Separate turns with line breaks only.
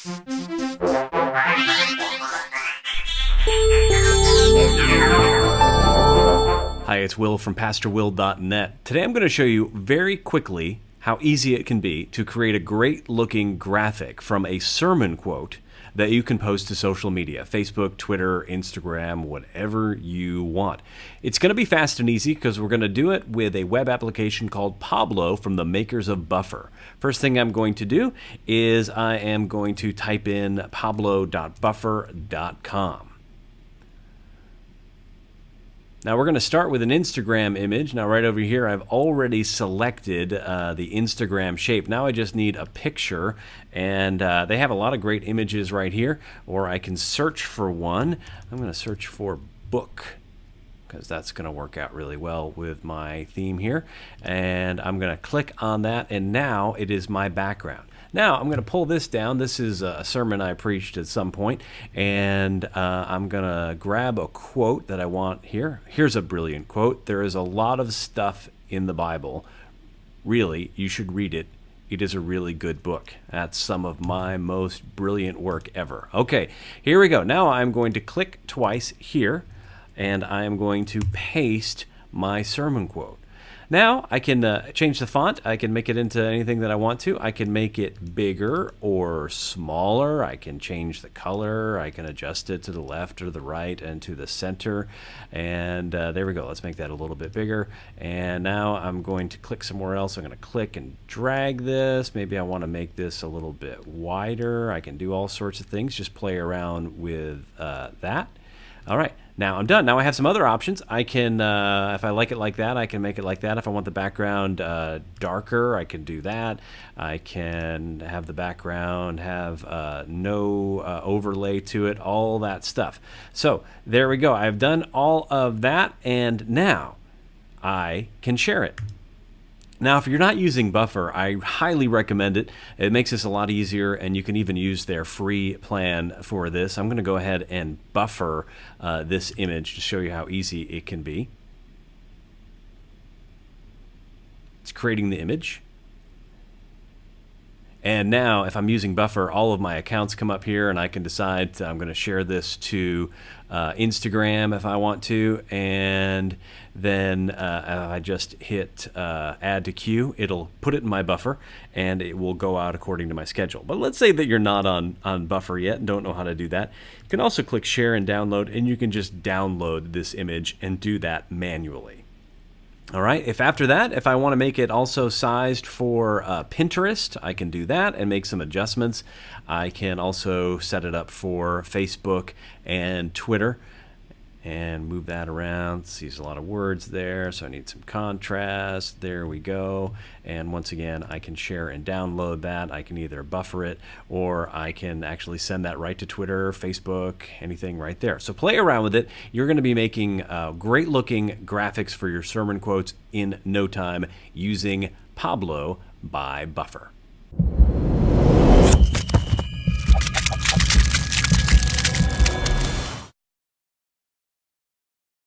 Hi, it's Will from PastorWill.net. Today I'm going to show you very quickly how easy it can be to create a great looking graphic from a sermon quote that you can post to social media, Facebook, Twitter, Instagram, whatever you want. It's going to be fast and easy because we're going to do it with a web application called Pablo from the makers of Buffer. First thing I'm going to do is I am going to type in pablo.buffer.com. Now we're going to start with an Instagram image. Now right over here I've already selected the Instagram shape. Now I just need a picture, and they have a lot of great images right here, or I can search for one. I'm going to search for book, because that's going to work out really well with my theme here. And I'm going to click on that, and now it is my background. Now I'm going to pull this down. This is a sermon I preached at some point, and I'm going to grab a quote that I want here. Here's a brilliant quote. There is a lot of stuff in the Bible. Really, you should read it. It is a really good book. That's some of my most brilliant work ever. Okay, here we go. Now I'm going to click twice here, and I am going to paste my sermon quote. Now I can change the font. I can make it into anything that I want to. I can make it bigger or smaller. I can change the color. I can adjust it to the left or the right and to the center. And there we go. Let's make that a little bit bigger. And now I'm going to click somewhere else. I'm going to click and drag this. Maybe I want to make this a little bit wider. I can do all sorts of things. Just play around with that. All right, now I'm done. Now I have some other options. I can, if I like it like that, I can make it like that. If I want the background darker, I can do that. I can have the background have no overlay to it, all that stuff. So there we go. I've done all of that, and now I can share it. Now, if you're not using Buffer, I highly recommend it. It makes this a lot easier, and you can even use their free plan for this. I'm going to go ahead and buffer this image to show you how easy it can be. It's creating the image. And now, if I'm using Buffer, all of my accounts come up here, and I can decide I'm going to share this to Instagram if I want to, and then I just hit add to queue. It'll put it in my Buffer, and it will go out according to my schedule. But let's say that you're not on Buffer yet and don't know how to do that. You can also click share and download, and you can just download this image and do that manually. All right, if after that, if I want to make it also sized for Pinterest, I can do that and make some adjustments. I can also set it up for Facebook and Twitter and move that around. See, there's a lot of words there, so I need some contrast. There we go. And once again, I can share and download that. I can either buffer it, or I can actually send that right to Twitter, Facebook, anything right there. So play around with it. You're going to be making great looking graphics for your sermon quotes in no time using Pablo by Buffer.